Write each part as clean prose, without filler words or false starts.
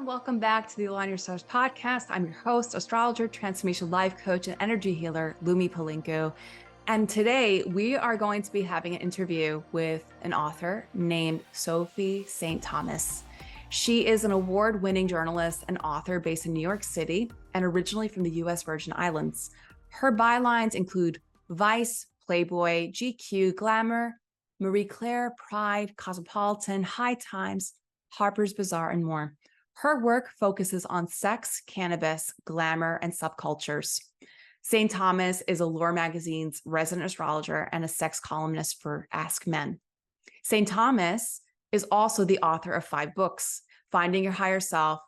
welcome back to the Align Your Stars podcast. I'm your host, astrologer, transformation life coach, and energy healer, Lumi Palenko. And today we are going to be having an interview with an author named Sophie Saint Thomas. She is an award-winning journalist and author based in New York City and originally from the US Virgin Islands. Her bylines include Vice, Playboy, GQ, Glamour, Marie Claire, Pride, Cosmopolitan, High Times, Harper's Bazaar, and more. Her work focuses on sex, cannabis, glamour, and subcultures. St. Thomas is Allure magazine's resident astrologer and a sex columnist for Ask Men. St. Thomas is also the author of 5 books: Finding Your Higher Self,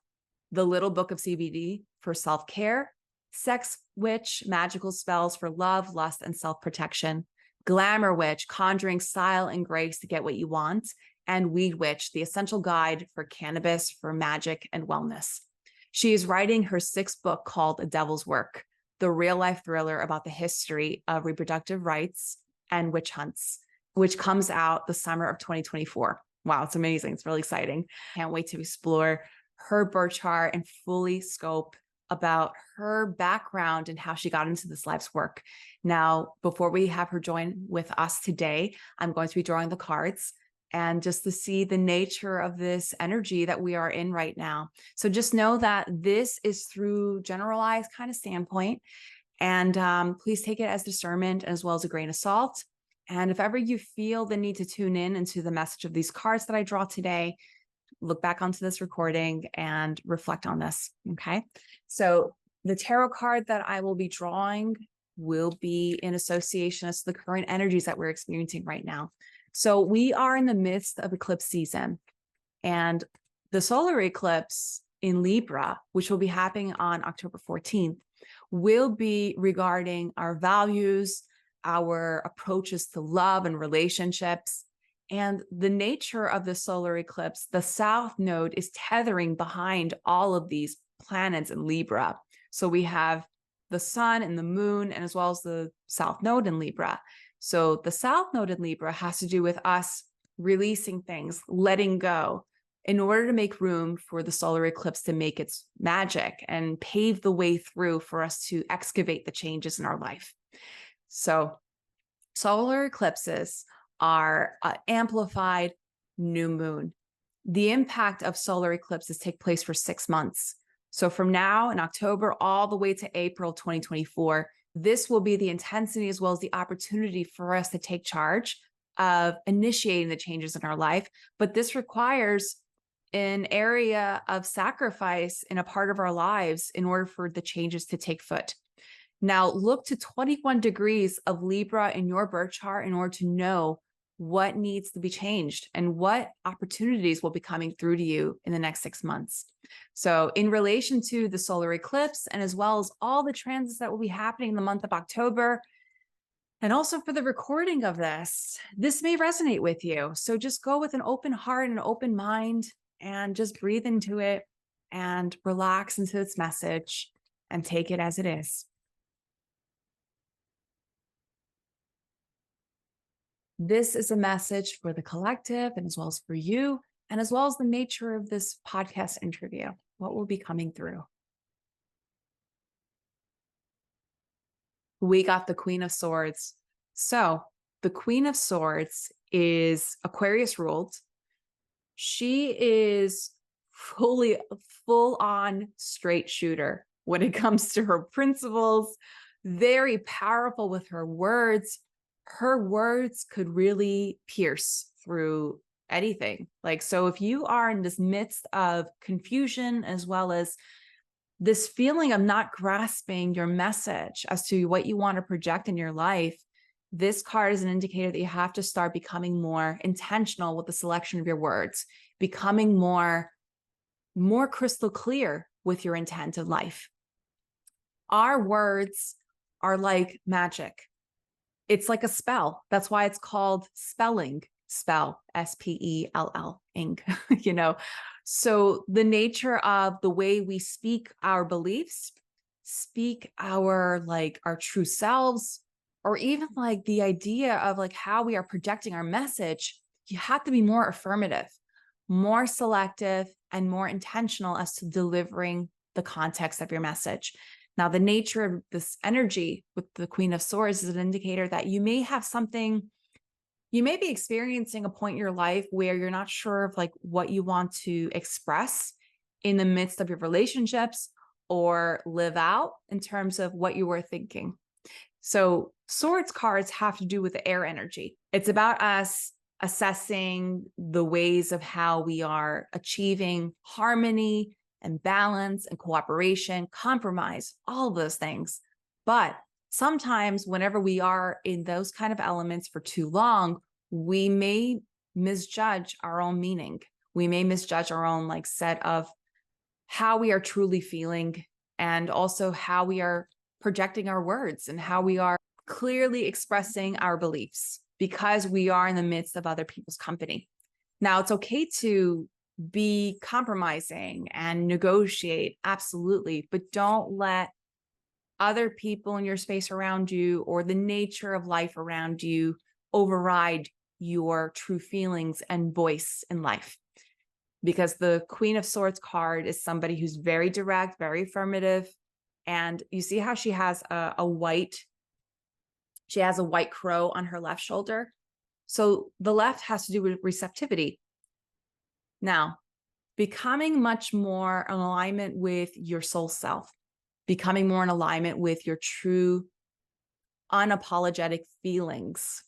The Little Book of CBD for Self-Care, Sex Witch, Magical Spells for Love, Lust, and Self-Protection, Glamour Witch, Conjuring Style and Grace to Get What You Want, and Weed Witch, the essential guide for cannabis, for magic, and wellness. She is writing her 6th book called A Devil's Work, the real-life thriller about the history of reproductive rights and witch hunts, which comes out the summer of 2024. Wow, it's amazing. It's really exciting. Can't wait to explore her birth chart and fully scope about her background and how she got into this life's work. Now, before we have her join with us today, I'm going to be drawing the cards and just to see the nature of this energy that we are in right now. So just know that this is through generalized kind of standpoint, and please take it as discernment as well as a grain of salt. And if ever you feel the need to tune in into the message of these cards that I draw today, look back onto this recording and reflect on this, okay? So the tarot card that I will be drawing will be in association as the current energies that we're experiencing right now. So we are in the midst of eclipse season, and the solar eclipse in Libra, which will be happening on October 14th, will be regarding our values, our approaches to love and relationships. And the nature of the solar eclipse, the South Node is tethering behind all of these planets in Libra. So we have the sun and the moon, and as well as the South Node in Libra. So the South Node in Libra has to do with us releasing things, letting go, in order to make room for the solar eclipse to make its magic and pave the way through for us to excavate the changes in our life. So solar eclipses are amplified new moon. The impact of solar eclipses take place for 6 months. So from now in October all the way to April 2024, this will be the intensity as well as the opportunity for us to take charge of initiating the changes in our life. But this requires an area of sacrifice in a part of our lives in order for the changes to take foot. Now, look to 21 degrees of Libra in your birth chart in order to know what needs to be changed and what opportunities will be coming through to you in the next 6 months. So in relation to the solar eclipse, and as well as all the transits that will be happening in the month of October, and also for the recording of this may resonate with you. So just go with an open heart and an open mind and just breathe into it and relax into its message and take it as it is. This is a message for the collective and as well as for you, and as well as the nature of this podcast interview, what will be coming through. We got the Queen of Swords. So the Queen of Swords is Aquarius ruled. She is full on straight shooter when it comes to her principles, very powerful with her words. Her words could really pierce through anything. So if you are in this midst of confusion, as well as this feeling of not grasping your message as to what you want to project in your life, this card is an indicator that you have to start becoming more intentional with the selection of your words, becoming more crystal clear with your intent in life. Our words are like magic. It's like a spell. That's why it's called spelling, spell, S-P-E-L-L, ing, So the nature of the way we speak our beliefs, speak our true selves, or even the idea of how we are projecting our message, you have to be more affirmative, more selective, and more intentional as to delivering the context of your message. Now, the nature of this energy with the Queen of Swords is an indicator that you may have something, you may be experiencing a point in your life where you're not sure of like what you want to express in the midst of your relationships or live out in terms of what you were thinking. So swords cards have to do with the air energy. It's about us assessing the ways of how we are achieving harmony and balance and cooperation, compromise, all of those things. But sometimes whenever we are in those kind of elements for too long, we may misjudge our own meaning. We may misjudge our own like set of how we are truly feeling, and also how we are projecting our words and how we are clearly expressing our beliefs because we are in the midst of other people's company. Now, it's okay to be compromising and negotiate, absolutely, but don't let other people in your space around you or the nature of life around you override your true feelings and voice in life. Because the Queen of Swords card is somebody who's very direct, very affirmative. And you see how she has a white crow on her left shoulder. So the left has to do with receptivity. Now, becoming much more in alignment with your soul self, becoming more in alignment with your true, unapologetic feelings.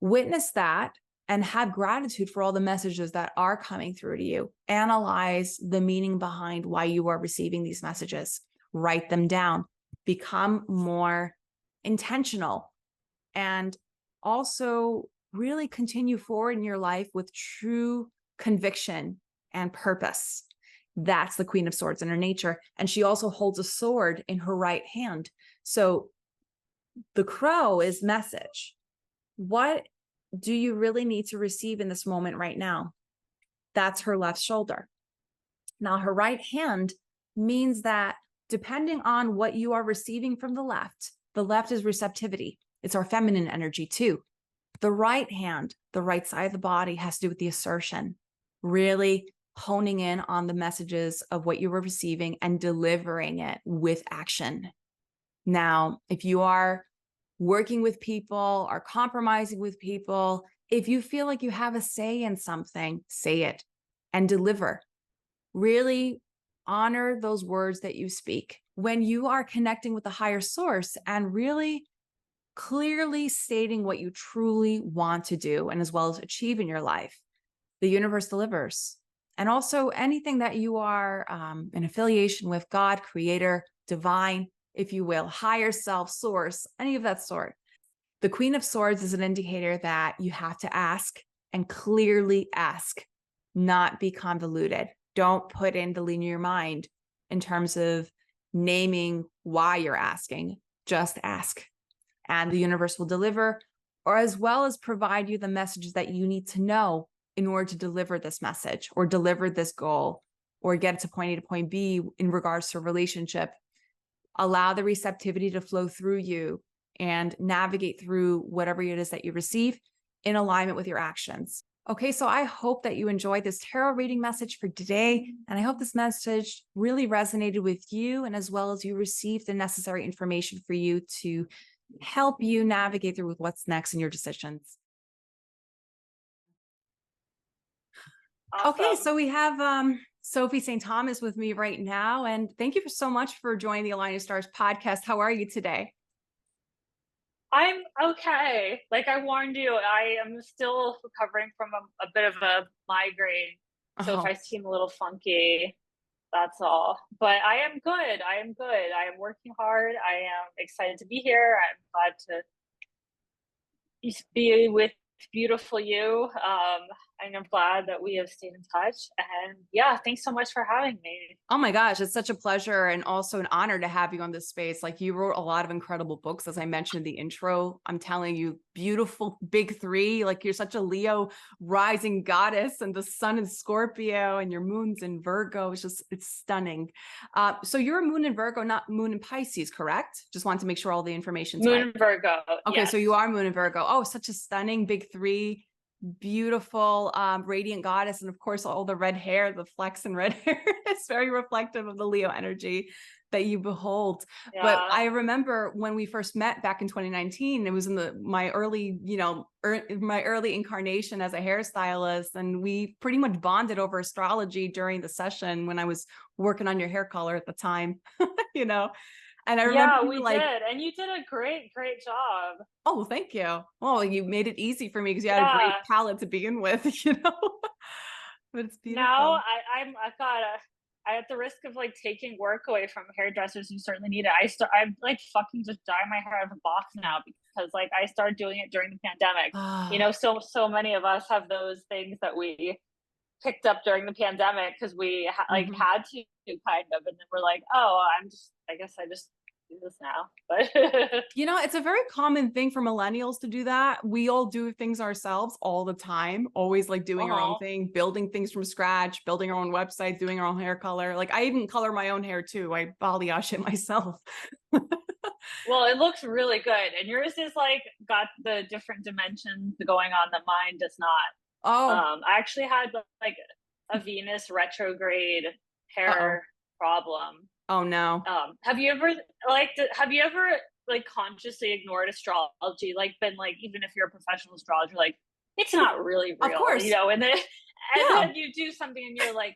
Witness that and have gratitude for all the messages that are coming through to you. Analyze the meaning behind why you are receiving these messages. Write them down. Become more intentional. And also really continue forward in your life with true conviction and purpose. That's the Queen of Swords in her nature. And she also holds a sword in her right hand. So the crow is message. What do you really need to receive in this moment right now? That's her left shoulder. Now, her right hand means that depending on what you are receiving from the left is receptivity. It's our feminine energy too. The right hand, the right side of the body, has to do with the assertion, really honing in on the messages of what you were receiving and delivering it with action. Now, if you are working with people or compromising with people, if you feel like you have a say in something, say it and deliver. Really honor those words that you speak. When you are connecting with the higher source and really clearly stating what you truly want to do and as well as achieve in your life, the universe delivers. And also anything that you are in affiliation with, God, creator, divine, if you will, higher self, source, any of that sort. The Queen of Swords is an indicator that you have to ask and clearly ask, not be convoluted. Don't put in the linear mind in terms of naming why you're asking. Just ask. And the universe will deliver, or as well as provide you the messages that you need to know in order to deliver this message or deliver this goal or get it to point A to point B in regards to a relationship. Allow the receptivity to flow through you and navigate through whatever it is that you receive in alignment with your actions. Okay, so I hope that you enjoyed this tarot reading message for today. And I hope this message really resonated with you, and as well as you received the necessary information for you to help you navigate through with what's next in your decisions. Awesome. Okay, so we have Sophie Saint Thomas with me right now. And thank you so much for joining the Aligned Stars podcast. How are you today? I'm okay. Like I warned you, I am still recovering from a bit of a migraine. So if I seem a little funky, that's all. But I am good. I am good. I am working hard. I am excited to be here. I'm glad to be with beautiful you. And I'm glad that we have stayed in touch. And yeah, thanks so much for having me. Oh my gosh, it's such a pleasure and also an honor to have you on this space. Like, you wrote a lot of incredible books, as I mentioned in the intro. I'm telling you, beautiful big three. Like, you're such a Leo rising goddess, and the sun in Scorpio and your moon's in Virgo. It's stunning. So you're a moon in Virgo, not moon in Pisces, correct? Just wanted to make sure all the information's right. Moon in Virgo. Okay, yes. So you are moon in Virgo. Oh, such a stunning big three. beautiful, radiant goddess. And of course, all the red hair, the flex and red hair is very reflective of the Leo energy that you behold. But Yeah. I remember when we first met back in 2019, it was in my early, my early incarnation as a hairstylist. And we pretty much bonded over astrology during the session when I was working on your hair color at the time, you know? And I remember Yeah, you were we like, did. And you did a great job. oh, thank you. Well, you made it easy for me because you had a great Yeah. palette to begin with, but it's Now beautiful. I've got at the risk of like taking work away from hairdressers who certainly need it, I'm like fucking just dye my hair out of a box now because like I started doing it during the pandemic. So many of us have those things that we picked up during the pandemic because we like Mhm. had to kind of, and then we're like, oh, I guess I just do this now. But It's a very common thing for millennials to do that. We all do things ourselves all the time, always like doing our own uh-huh. thing, building things from scratch, building our own website, doing our own hair color. Like I even color my own hair too. I balayage it myself. Well, it looks really good, and yours is like got the different dimensions going on that mine does not. Oh, I actually had like a Venus retrograde uh-oh. hair problem. Oh no. Have you ever like consciously ignored astrology? Like been like, even if you're a professional astrologer, like it's not really Of real, course. and Yeah. then you do something and you're like,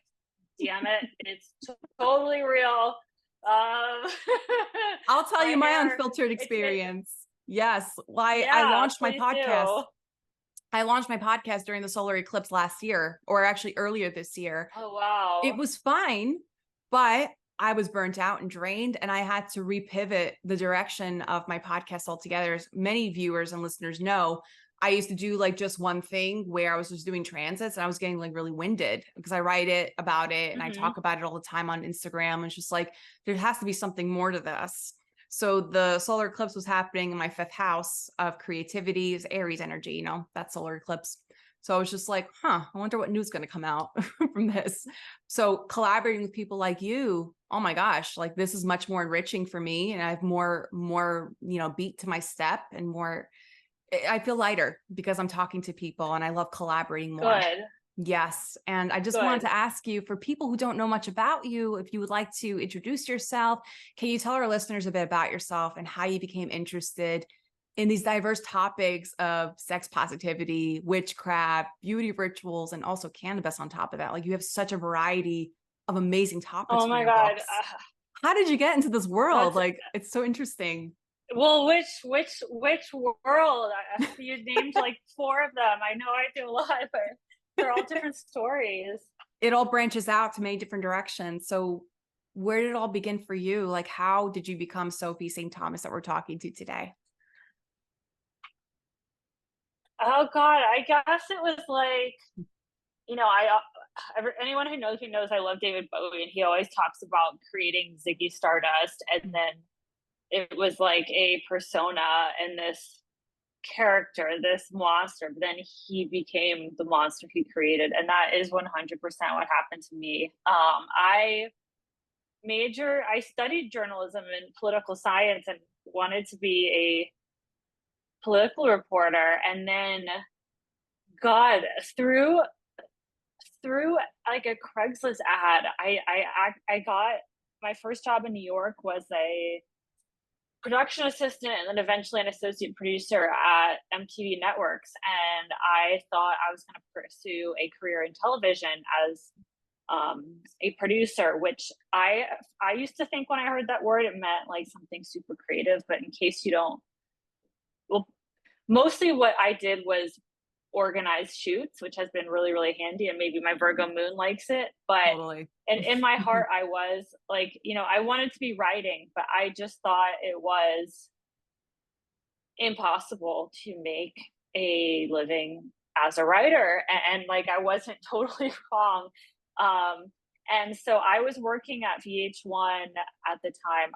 damn it, it's totally real. Um, I'll tell my you my hair, unfiltered it experience. Yes. Well, I yeah, launched my please podcast. do. I launched my podcast during the solar eclipse last year, or actually earlier this year. Oh It wow. was fine, but I was burnt out and drained, and I had to repivot the direction of my podcast altogether. As many viewers and listeners know, I used to do like just one thing where I was just doing transits, and I was getting like really winded because I write it about it and I Mm-hmm. talk about it all the time on Instagram. It's just like there has to be something more to this. So the solar eclipse was happening in my fifth house of creativity, is Aries energy, that solar eclipse. So I was just like, I wonder what news is going to come out from this. So collaborating with people like you, oh my gosh, like this is much more enriching for me. And I have more, beat to my step and more, I feel lighter because I'm talking to people and I love collaborating more. Good. Yes. And I just wanted Good. to ask you, for people who don't know much about you, if you would like to introduce yourself, can you tell our listeners a bit about yourself and how you became interested in these diverse topics of sex positivity, witchcraft, beauty rituals, and also cannabis on top of that? Like you have such a variety of amazing topics Oh for my your God. books. How did you get into this world? That's Like it's so interesting. well, which world? You named like four of them. I know I do a lot, but they're all different stories. It all branches out to many different directions. So where did it all begin for you? Like how did you become Sophie Saint Thomas that we're talking to today? Oh God, I guess it was like, I anyone who knows me knows I love David Bowie, and he always talks about creating Ziggy Stardust, and then it was like a persona and this character, this monster, but then he became the monster he created, and that is 100% what happened to me. I studied journalism and political science and wanted to be a political reporter, and then God, through like a Craigslist ad, I got my first job in New York was a production assistant and then eventually an associate producer at MTV Networks. And I thought I was going to pursue a career in television as a producer, which I used to think when I heard that word, it meant like something super creative. But in case you don't, well, mostly what I did was organized shoots, which has been really, really handy. And maybe my Virgo moon likes it. But Totally. and in my heart, I was like, I wanted to be writing, but I just thought it was impossible to make a living as a writer. And like, I wasn't totally wrong. And so I was working at VH1 at the time.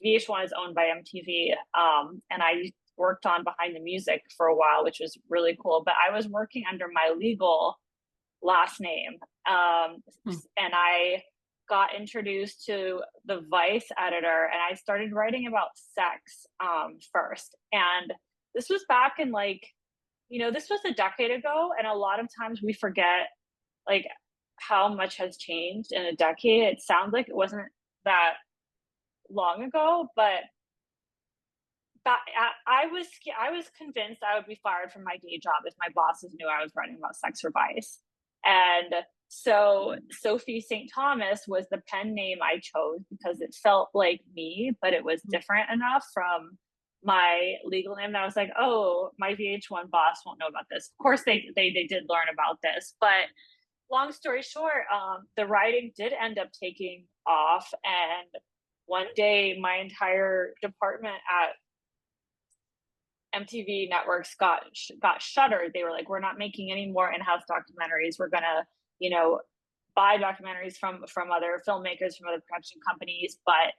VH1 is owned by MTV. And I worked on Behind the Music for a while, which was really cool. But I was working under my legal last name. And I got introduced to the Vice editor, and I started writing about sex first. And this was back in like this was a decade ago, and a lot of times we forget like how much has changed in a decade. It sounds like it wasn't that long ago, but I was convinced I would be fired from my day job if my bosses knew I was writing about sex or vice. And so Sophie Saint Thomas was the pen name I chose because it felt like me, but it was different enough from my legal name that I was like, oh, my VH1 boss won't know about this. Of course, they did learn about this, but long story short, the writing did end up taking off, and one day my entire department at MTV networks got shuttered. They were like, we're not making any more in-house documentaries. We're gonna, buy documentaries from other filmmakers, from other production companies. But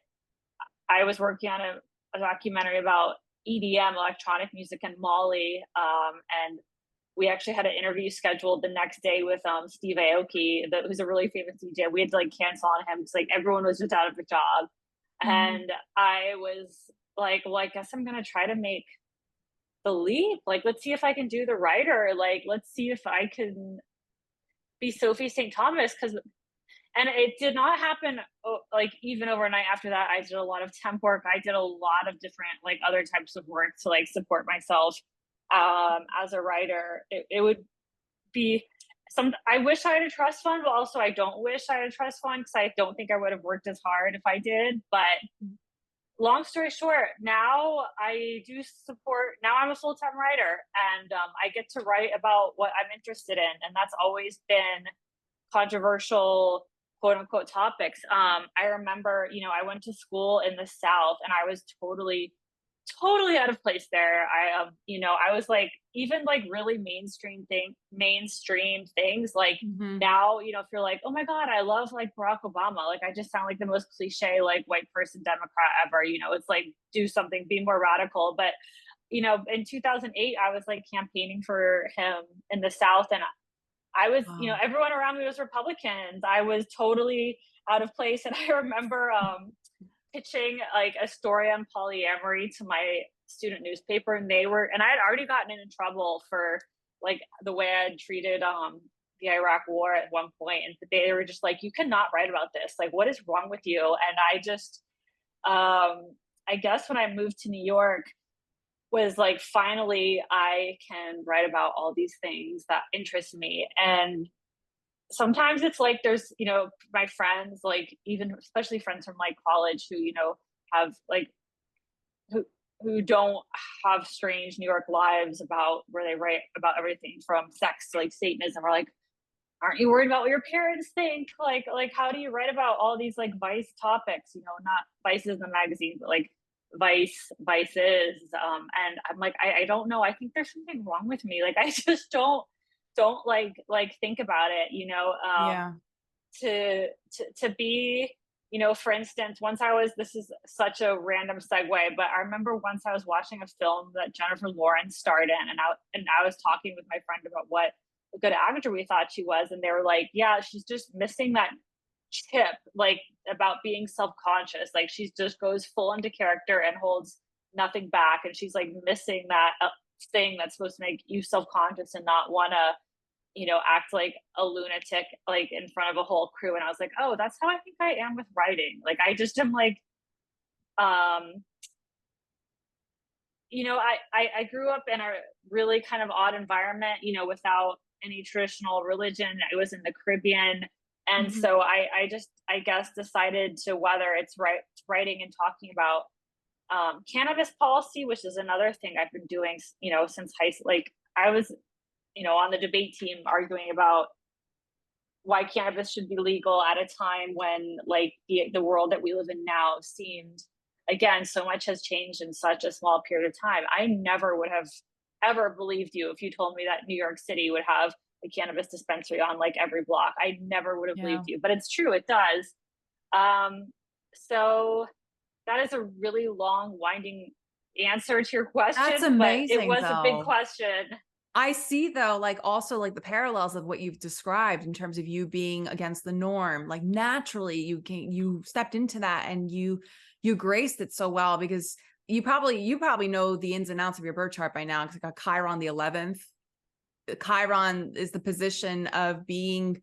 I was working on a documentary about EDM, electronic music, and Mali, and we actually had an interview scheduled the next day with Steve Aoki, who's a really famous DJ. We had to like cancel on him because like everyone was just out of a job, and I was like, well, I guess I'm gonna try to make the leap. Like, let's see if I can do the writer. Like, let's see if I can be Sophie Saint Thomas. And it did not happen like even overnight after that. I did a lot of temp work. I did a lot of different like other types of work to like support myself as a writer. It would be I wish I had a trust fund, but also I don't wish I had a trust fund because I don't think I would have worked as hard if I did. But long story short, now I do support, now I'm a full-time writer, and I get to write about what I'm interested in. And that's always been controversial, quote unquote, topics. I remember, I went to school in the South, and I was totally out of place there. I was like, even like really mainstream things like now, if you're like, oh my God, I love like Barack Obama, like I just sound like the most cliche like white person Democrat ever. It's like, do something, be more radical. But in 2008 I was like campaigning for him in the South, and I was, everyone around me was Republicans. I was totally out of place. And I remember pitching like a story on polyamory to my student newspaper, and I had already gotten in trouble for like the way I had treated the Iraq war at one point, and they were just like, you cannot write about this, like what is wrong with you? And I just I guess when I moved to New York was like, finally I can write about all these things that interest me. And sometimes it's like there's my friends, like even especially friends from like college who have like who don't have strange New York lives about where they write about everything from sex to like Satanism, or like, aren't you worried about what your parents think? Like how do you write about all these like vice topics, not vices in the magazine, but like vices. And I'm like, I don't know, I think there's something wrong with me, like I just don't like think about it, to be, for instance, this is such a random segue, but I remember once I was watching a film that Jennifer Lawrence starred in, and I was talking with my friend about what a good actor we thought she was, and they were like, yeah, she's just missing that tip, like about being self-conscious, like she just goes full into character and holds nothing back, and she's like missing that thing that's supposed to make you self-conscious and not want to act like a lunatic like in front of a whole crew. And I was like, oh, that's how I think I am with writing. Like I just am like I grew up in a really kind of odd environment, without any traditional religion. I was in the Caribbean, and so I guess decided to, whether it's writing and talking about cannabis policy, which is another thing I've been doing since high school. Like I was on the debate team arguing about why cannabis should be legal at a time when like the world that we live in now seemed, again, so much has changed in such a small period of time. I never would have ever believed you if you told me that New York City would have a cannabis dispensary on like every block. I never would have believed you, but it's true, it does. So that is a really long, winding answer to your question. That's amazing, but it was a big question. I see though, like also like the parallels of what you've described in terms of you being against the norm, like naturally you stepped into that and you graced it so well, because you probably know the ins and outs of your birth chart by now, because it got Chiron the 11th Chiron is the position of being,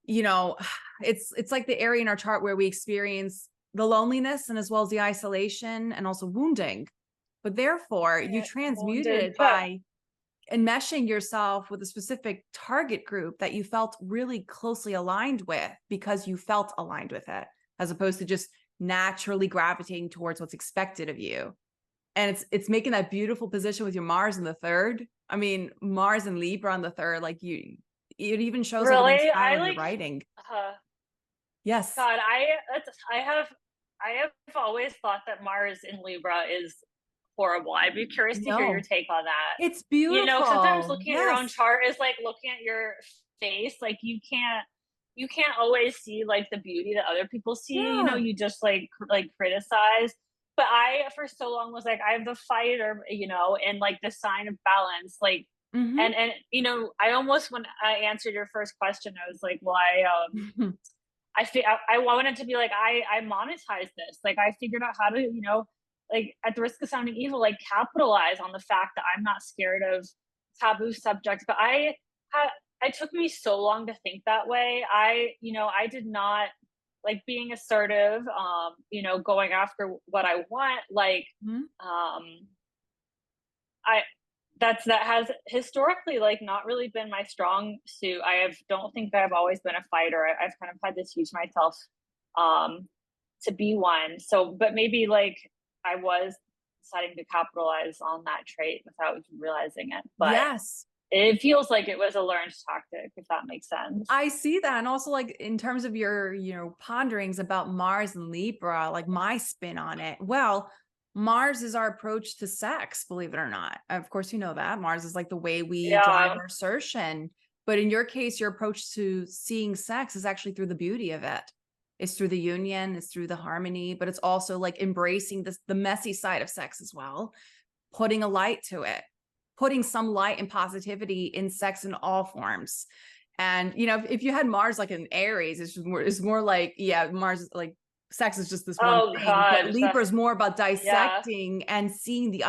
you know, it's like the area in our chart where we experience the loneliness and as well as the isolation and also wounding. But therefore, you transmuted it by enmeshing yourself with a specific target group that you felt really closely aligned with because you felt aligned with it, as opposed to just naturally gravitating towards what's expected of you. And it's making that beautiful position with your Mars in the third. I mean, Mars and Libra on the third, like it even shows really, like in the style of your writing. Yes. God, I have always thought that Mars in Libra is horrible. I'd be curious to hear your take on that. It's beautiful. You know, sometimes looking at your own chart is like looking at your face. Like you can't always see like the beauty that other people see. You know, you just like criticize. But I, for so long, was like, I have the fighter, you know, and like the sign of balance, like, and you know, I almost, when I answered your first question, I was like, well, I wanted to be like, I monetize this. Like, I figured out how to, you know, like at the risk of sounding evil, like capitalize on the fact that I'm not scared of taboo subjects. But it took me so long to think that way. You know, I did not like being assertive, you know, going after what I want. Like, that has historically like not really been my strong suit. Don't think that I've always been a fighter. I've kind of had to teach myself to be one. So, but maybe like I was deciding to capitalize on that trait without even realizing it. But yes, it feels like it was a learned tactic, if that makes sense. I see that. And also like in terms of your, you know, ponderings about Mars and Libra, like my spin on it. Well, Mars is our approach to sex, believe it or not. Of course, you know that Mars is like the way we drive our assertion. But in your case, your approach to seeing sex is actually through the beauty of it. It's through the union, it's through the harmony, but it's also like embracing the messy side of sex as well, putting a light to it, putting some light and positivity in sex in all forms. And, you know, if you had Mars like in Aries, it's more like, yeah, Mars is like, sex is just this one thing. God, but Libra is more about dissecting and seeing the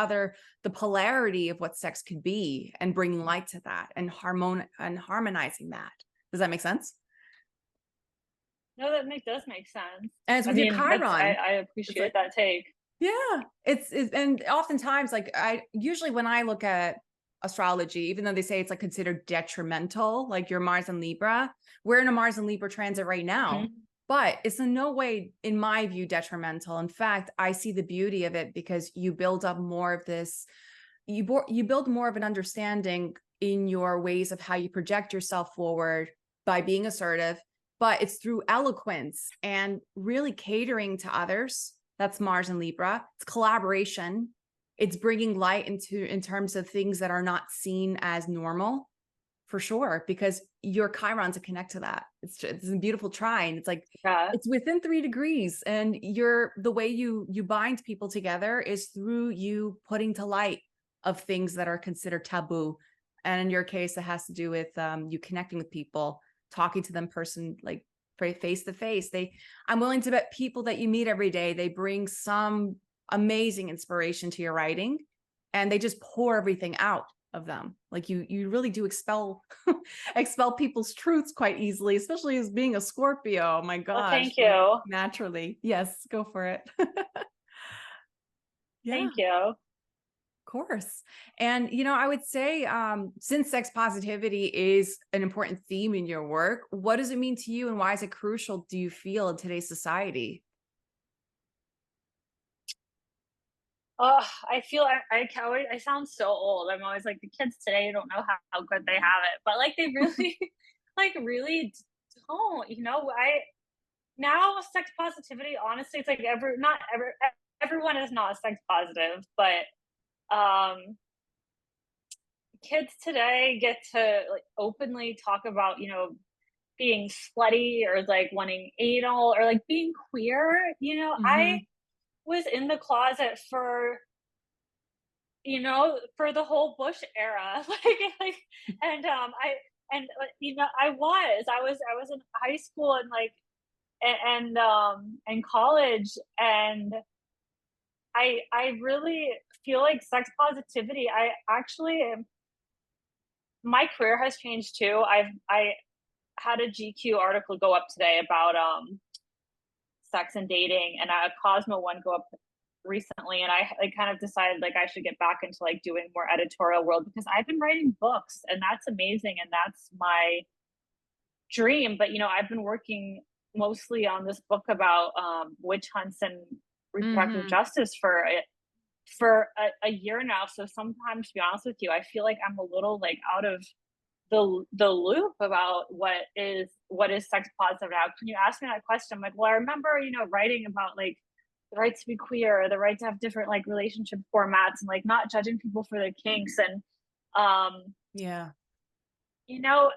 polarity of what sex could be and bringing light to that and harmonizing that. Does that make sense? No, that does make sense. And it's with your Chiron. I appreciate that take. Yeah, it's and oftentimes like usually when I look at astrology, even though they say it's like considered detrimental, like your Mars and Libra, we're in a Mars and Libra transit right now, but it's in no way, in my view, detrimental. In fact, I see the beauty of it because you build up more of this, you build more of an understanding in your ways of how you project yourself forward by being assertive, but it's through eloquence and really catering to others. That's Mars and Libra. It's collaboration. It's bringing light in terms of things that are not seen as normal, for sure, because your Chiron to connect to that. It's a beautiful trine. It's like, it's within 3 degrees, and the way you bind people together is through you putting to light of things that are considered taboo. And in your case, it has to do with you connecting with people, talking to them like face to face. I'm willing to bet people that you meet every day, they bring some amazing inspiration to your writing, and they just pour everything out of them. Like you really do expel people's truths quite easily, especially as being a Scorpio. Oh my gosh. Well, thank you. Naturally. Yes, go for it. Thank you. Course. And, you know, I would say, since sex positivity is an important theme in your work, what does it mean to you and why is it crucial, do you feel, in today's society? I feel I sound so old. I'm always like, the kids today don't know how good they have it, but like they really, like really don't, you know, now sex positivity, honestly, it's like everyone is not sex positive, but kids today get to like openly talk about, you know, being slutty or like wanting anal or like being queer. You know, I was in the closet for, you know, for the whole Bush era, and you know, I was in high school and like and college, and I really feel like sex positivity, I actually am, my career has changed too. I had a GQ article go up today about sex and dating, and a Cosmo one go up recently, and I like kind of decided like I should get back into like doing more editorial world because I've been writing books and that's amazing and that's my dream. But I've been working mostly on this book about witch hunts and reproductive Mm-hmm. justice a year now. So sometimes, to be honest with you, I feel like I'm a little like out of the loop about what is sex positive now. Can you ask me that question? I'm like, well, I remember, writing about like the right to be queer, the right to have different like relationship formats and like not judging people for their kinks. And Yeah. you know,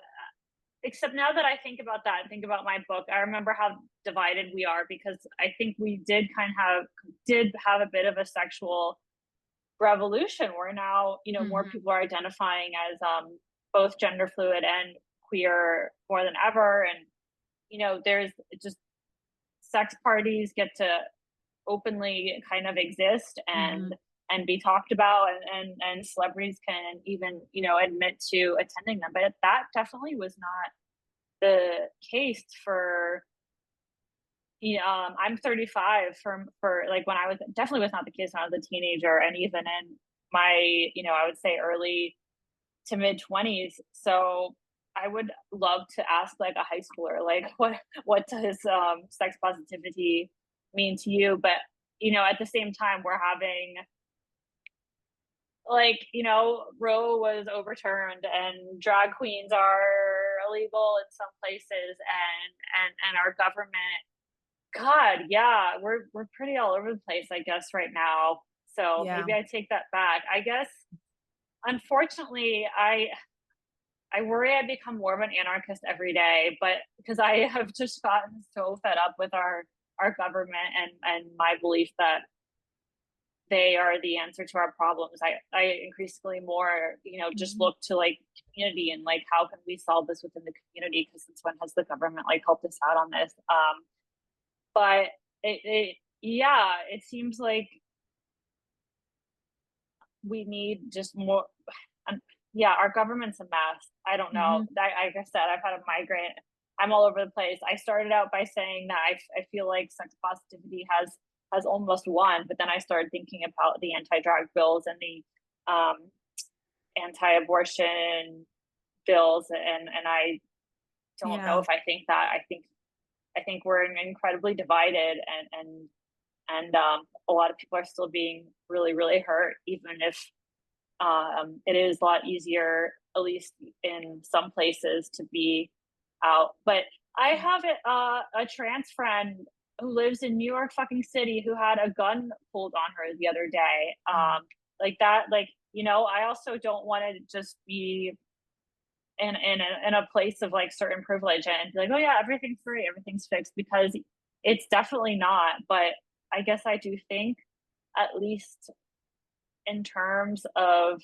except now that I think about that and think about my book, I remember how divided we are because I think we did have a bit of a sexual revolution where now more Mm-hmm. people are identifying as both gender fluid and queer more than ever. And there's just sex parties get to openly kind of exist Mm-hmm. and be talked about, and celebrities can even admit to attending them. But that definitely was not the case for I'm 35. For like when I was, definitely was not the case when I was a teenager, and even in my I would say early to mid 20s. So I would love to ask like a high schooler like what does sex positivity mean to you. But at the same time we're having like Roe was overturned and drag queens are illegal in some places, and our government, God, yeah, we're pretty all over the place, I guess, right now. So Yeah. maybe I take that back. I guess, unfortunately, I worry I become more of an anarchist every day, but because I have just gotten so fed up with our government and my belief that they are the answer to our problems. I increasingly more, just Mm-hmm. look to like community and like how can we solve this within the community? Because since when has the government like helped us out on this? But yeah, it seems like we need just more. Um, yeah, our government's a mess. I don't know. Mm-hmm. Like I said, I've had a migraine. I'm all over the place. I started out by saying that I feel like sex positivity has almost won, but then I started thinking about the anti-drug bills and the anti-abortion bills, and I don't know Yeah. if I think that. I think we're incredibly divided, and a lot of people are still being really really hurt, even if it is a lot easier, at least in some places, to be out. But I have a trans friend who lives in New York fucking city who had a gun pulled on her the other day. Oh. Like that, like I also don't want to just be in a place of like certain privilege and be like, oh yeah, everything's free, everything's fixed, because it's definitely not. But I guess I do think, at least in terms of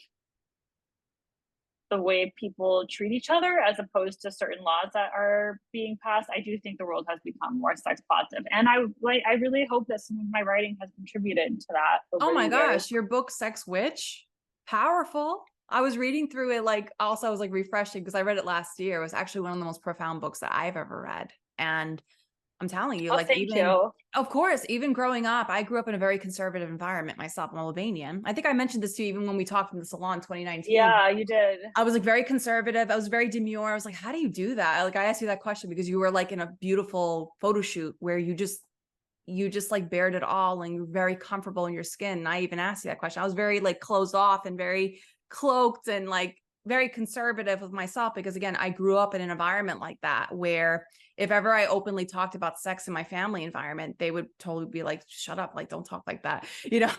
the way people treat each other as opposed to certain laws that are being passed, I do think the world has become more sex positive. And I really hope that some of my writing has contributed to that Oh over the my years. gosh, your book Sex Witch, powerful. I was reading through it, like also I was like refreshing because I read it last year. It was actually one of the most profound books that I've ever read. And I'm telling you, Oh, like, thank even, you. of course, even growing up, I grew up in a very conservative environment myself. I'm Albanian. I think I mentioned this to you even when we talked in the salon 2019. Yeah, you did. I was like very conservative. I was very demure. I was like, how do you do that? Like, I asked you that question because you were like in a beautiful photo shoot where you just like bared it all and you're very comfortable in your skin. And I even asked you that question. I was very like closed off and very cloaked and like very conservative with myself because again, I grew up in an environment like that where if ever I openly talked about sex in my family environment, they would totally be like, shut up, like don't talk like that,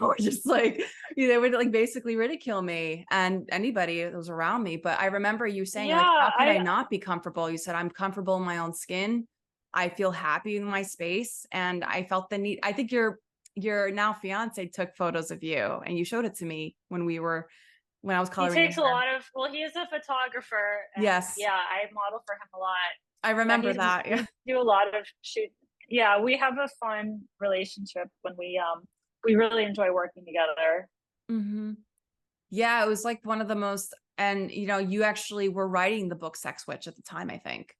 or just like, they would like basically ridicule me and anybody that was around me. But I remember you saying like, Yeah, how could I not be comfortable? You said, I'm comfortable in my own skin. I feel happy in my space. And I felt the need. I think your now fiance took photos of you and you showed it to me when I was he coloring your takes a hair. lot of, well, he is a photographer, and Yes. yeah, I model for him a lot. I Yeah, remember that. Yeah. we do a lot of shoot. Yeah, we have a fun relationship when we really enjoy working together. Mm-hmm. Yeah, it was like one of the most, And, you know, you actually were writing the book Sex Witch at the time, I think.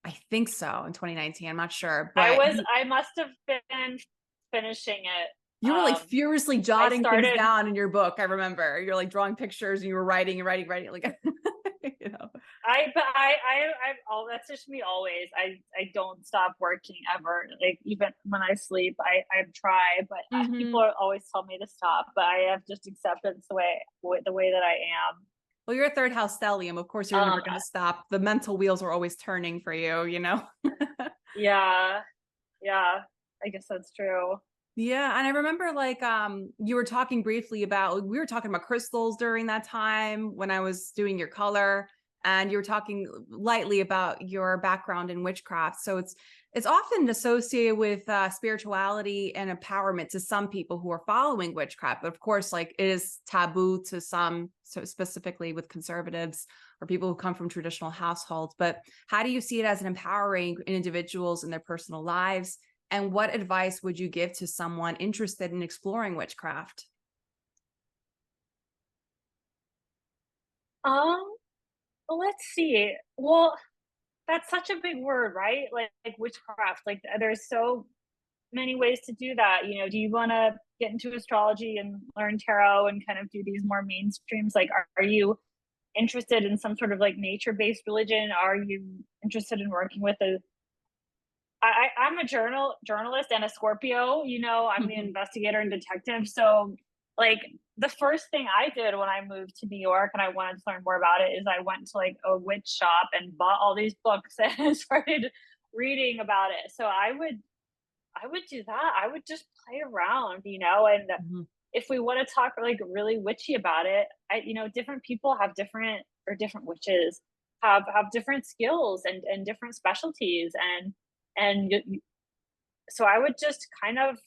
I think so, in 2019. I'm not sure, but I must have been finishing it. you were like furiously I jotting things started, down in your book. I remember you're like drawing pictures and you were writing and writing, like, you know. oh, that's just me always. I don't stop working ever. Like even when I sleep, I try, but people always tell me to stop, but I have just accepted the way that I am. Well, you're a third house stellium. Of course, you're never going to stop. The mental wheels are always turning for you, you know? Yeah. Yeah. I guess that's true. Yeah. And I remember like you were talking briefly about, we were talking about crystals during that time when I was doing your color, and you were talking lightly about your background in witchcraft. So it's often associated with spirituality and empowerment to some people who are following witchcraft. But of course, like it is taboo to some, so specifically with conservatives or people who come from traditional households. But how do you see it as an empowering individuals in their personal lives? And what advice would you give to someone interested in exploring witchcraft? Well, let's see. Well, that's such a big word, right? Like witchcraft. Like there's so many ways to do that. You know, do you want to get into astrology and learn tarot and kind of do these more mainstreams? Like, are you interested in some sort of like nature-based religion? Are you interested in working with I'm a journalist and a Scorpio, you know, I'm the investigator and detective. So like the first thing I did when I moved to New York and I wanted to learn more about it is I went to like a witch shop and bought all these books and started reading about it. So I would do that. I would just play around, you know, and if we want to talk like really witchy about it, you know, different people have different witches have different skills and different specialties and so I would just kind of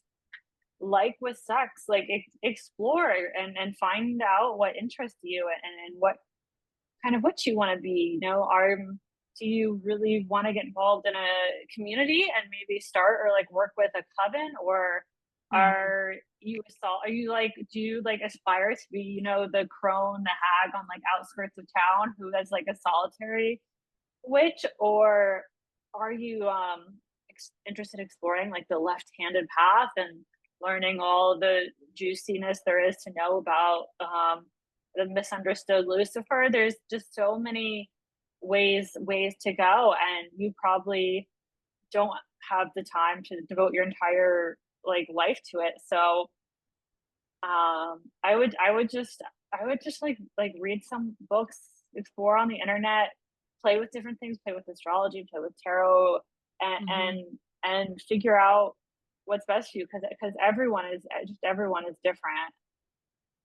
like with sex, like explore and find out what interests you and what kind of what you want to be. You know, do you really want to get involved in a community and maybe start or like work with a coven, or are you like do you like aspire to be, you know, the crone, the hag on like outskirts of town who has like a solitary witch, or are you interested in exploring like the left-handed path and learning all the juiciness there is to know about the misunderstood Lucifer? There's just so many ways to go, and you probably don't have the time to devote your entire like life to it. So I would just like read some books, explore on the internet, play with different things, play with astrology, play with tarot, and figure out what's best for you, because everyone is different.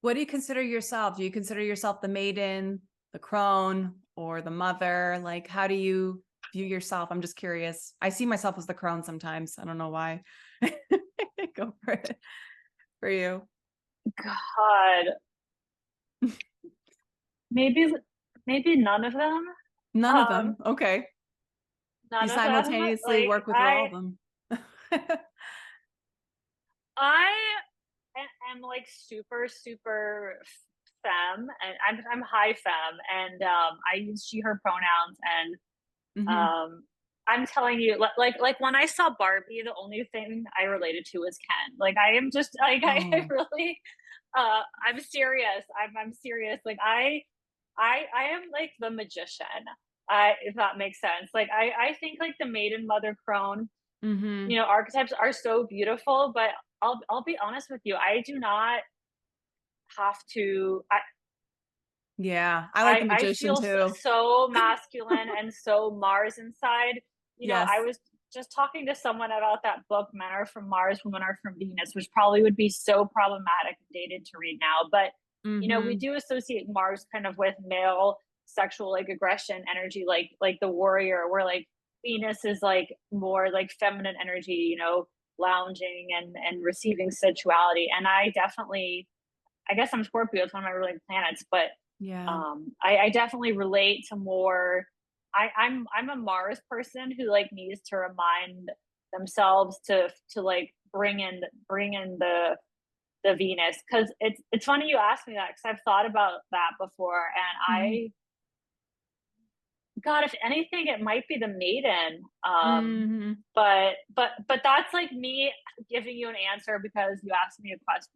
What do you consider yourself? Do you consider yourself the maiden, the crone, or the mother? Like, how do you view yourself? I'm just curious. I see myself as the crone sometimes. I don't know why. Go for it. For you. God, maybe none of them. None of them. Okay. You None of them. simultaneously Like work with all of them. I am like super femme, and I'm high femme, and I use she her pronouns, and I'm telling you, like when I saw Barbie, the only thing I related to was Ken. Like I am just like I really I'm serious. I'm serious. Like I am like the magician. If that makes sense. Like I think like the maiden, mother, crone, you know, archetypes are so beautiful, but I'll be honest with you, I do not have to. Yeah, I like the I magician feel too. so masculine and so Mars inside. You know, Yes. I was just talking to someone about that book, Men Are From Mars, Women Are From Venus, which probably would be so problematic and dated to read now. But, you know, we do associate Mars kind of with male sexual like aggression energy, like the warrior, where like Venus is like more like feminine energy, you know, lounging and receiving sensuality. And I guess I'm Scorpio, it's one of my ruling planets, but Yeah. I definitely relate to more. I'm a Mars person who like needs to remind themselves to like bring in the the Venus, because it's funny you asked me that, because I've thought about that before, and Mm-hmm. God, if anything, it might be the Maiden. Mm-hmm. But that's like me giving you an answer because you asked me a question,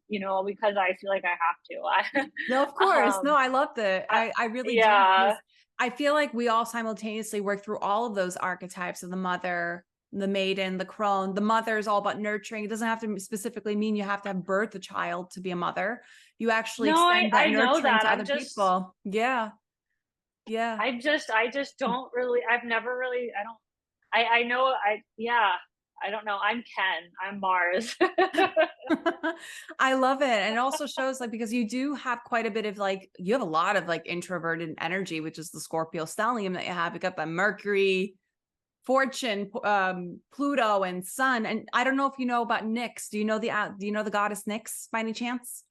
because I feel like I have to. No, of course. No, um, I loved it. I, I really do, because yeah, I feel like we all simultaneously work through all of those archetypes of the mother, the maiden, the crone. The mother is all about nurturing. It doesn't have to specifically mean you have to have birthed a child to be a mother. You actually no, extend that I know nurturing that. to other people. Yeah. Yeah. I just don't really. I've never really. I don't. I know. Yeah. I don't know. I'm Ken. I'm Mars. I love it. And it also shows, like, because you do have quite a bit of, like, you have a lot of like introverted energy, which is the Scorpio stellium that you have. You got the Mercury, Fortune, Pluto, and Sun. And I don't know if you know about Nyx. Do you know the goddess Nyx by any chance?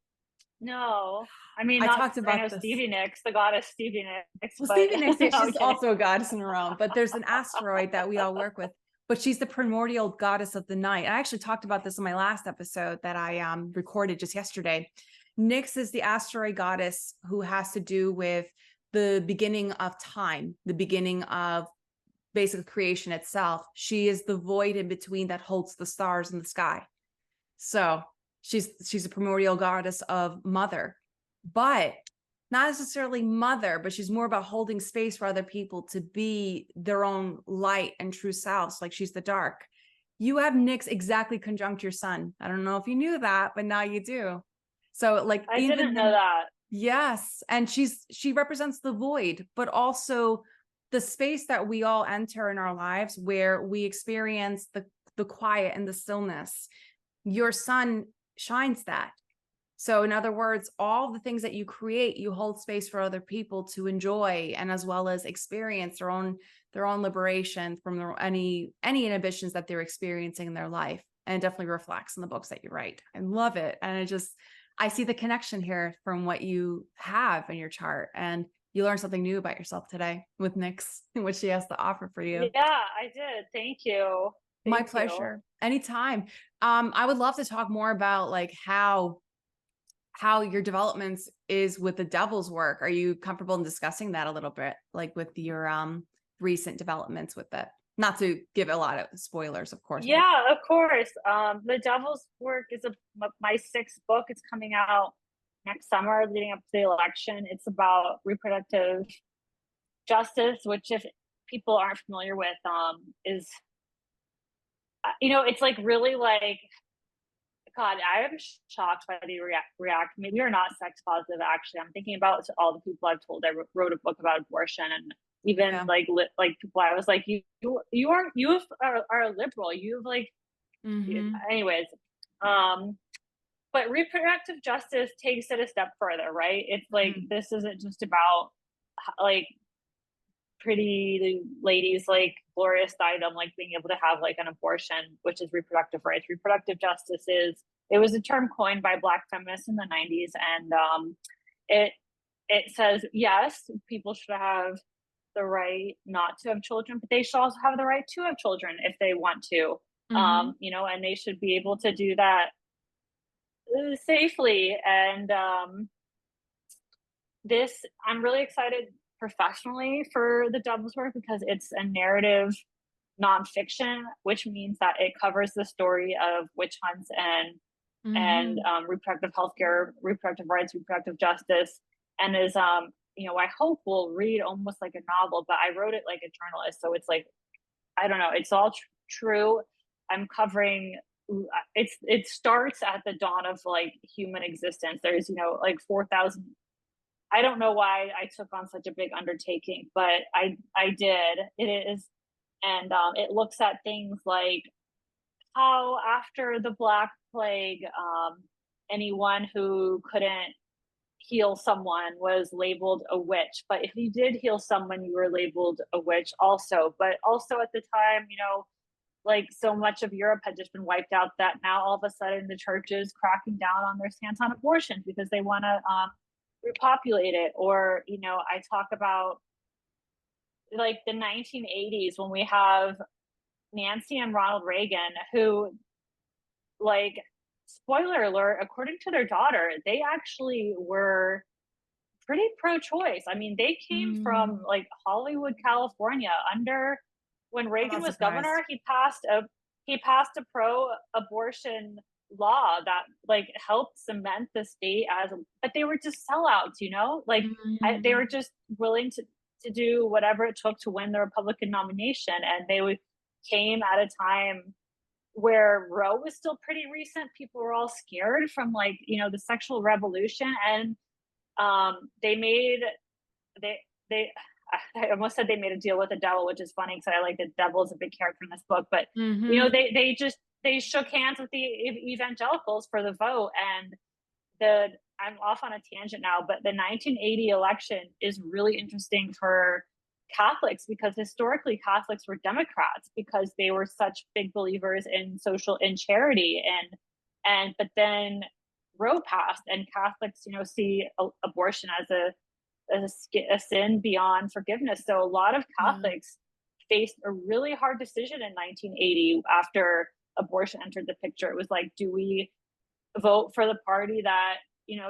No, I mean, I not. talked I know about this. Stevie Nicks, the goddess Stevie Nicks, Well, but Stevie Nicks, no, I'm she's kidding. also a goddess in her own, but there's an asteroid that we all work with, but she's the primordial goddess of the night. I actually talked about this in my last episode that I recorded just yesterday. Nyx is the asteroid goddess who has to do with the beginning of time, the beginning of basic creation itself. She is the void in between that holds the stars in the sky. So she's a primordial goddess of mother, but not necessarily mother, but she's more about holding space for other people to be their own light and true selves. Like, she's the dark. You have Nyx exactly conjunct your sun. I don't know if you knew that, but now you do. So, like, I even didn't know that. yes, and she represents the void, but also the space that we all enter in our lives where we experience the quiet and the stillness. Your sun shines that. So in other words, all the things that you create, you hold space for other people to enjoy, and as well as experience their own liberation from any inhibitions that they're experiencing in their life. And it definitely reflects in the books that you write. I love it. And I see the connection here from what you have in your chart. And you learned something new about yourself today with Nyx and what she has to offer for you. Yeah, I did. Thank you. My Thank you. pleasure. Anytime. I would love to talk more about like how your developments is with the devil's work. Are you comfortable in discussing that a little bit, like with your recent developments with it? Not to give a lot of spoilers, of course. Yeah, of course. The Devil's Work is my sixth book. It's coming out next summer, leading up to the election. It's about reproductive justice, which, if people aren't familiar with, is it's like really like, God, I am shocked by the react. Maybe you're not sex positive. Actually, I'm thinking about all the people I've told. I wrote a book about abortion, and even Yeah. like people, I was like, are a liberal. You've like, Mm-hmm. anyways. But reproductive justice takes it a step further, right? It's like, Mm-hmm. this isn't just about like pretty ladies like Gloria Steinem like being able to have like an abortion, which is reproductive rights. Reproductive justice it was a term coined by Black feminists in the 90s, and it says, yes, people should have the right not to have children, but they should also have the right to have children if they want to. Mm-hmm. And they should be able to do that safely. And I'm really excited professionally for the Devil's Work because it's a narrative nonfiction, which means that it covers the story of witch hunts and Mm-hmm. reproductive healthcare, reproductive rights, reproductive justice, and is I hope we'll read almost like a novel, but I wrote it like a journalist, so it's like, I don't know, it's all true. I'm covering, it starts at the dawn of like human existence. There's like 4,000. I don't know why I took on such a big undertaking, but I did. It is, and it looks at things like how after the Black Plague, anyone who couldn't heal someone was labeled a witch. But if you did heal someone, you were labeled a witch also. But also at the time, like so much of Europe had just been wiped out, that now all of a sudden the church is cracking down on their stance on abortion because they want to repopulate it. Or, I talk about like the 1980s when we have Nancy and Ronald Reagan, who like spoiler alert, according to their daughter, they actually were pretty pro-choice. I mean, they came from Mm, like Hollywood, California. Under when I'm Reagan not was surprised. governor, he passed a pro-abortion law that like helped cement the state as. But they were just sellouts, you know. Like they were Mm, just willing to do whatever it took to win the Republican nomination, and came at a time where Roe was still pretty recent. People were all scared from like the sexual revolution, and they made they I almost said they made a deal with the devil, which is funny because I like the devil is a big character in this book. But mm-hmm. they shook hands with the evangelicals for the vote, and the I'm off on a tangent now, but the 1980 election is really interesting for Catholics because historically Catholics were Democrats because they were such big believers in charity, and but then Roe passed, and Catholics see abortion as a sin beyond forgiveness. So a lot of Yeah. Catholics faced a really hard decision in 1980 after abortion entered the picture. It was like, do we vote for the party that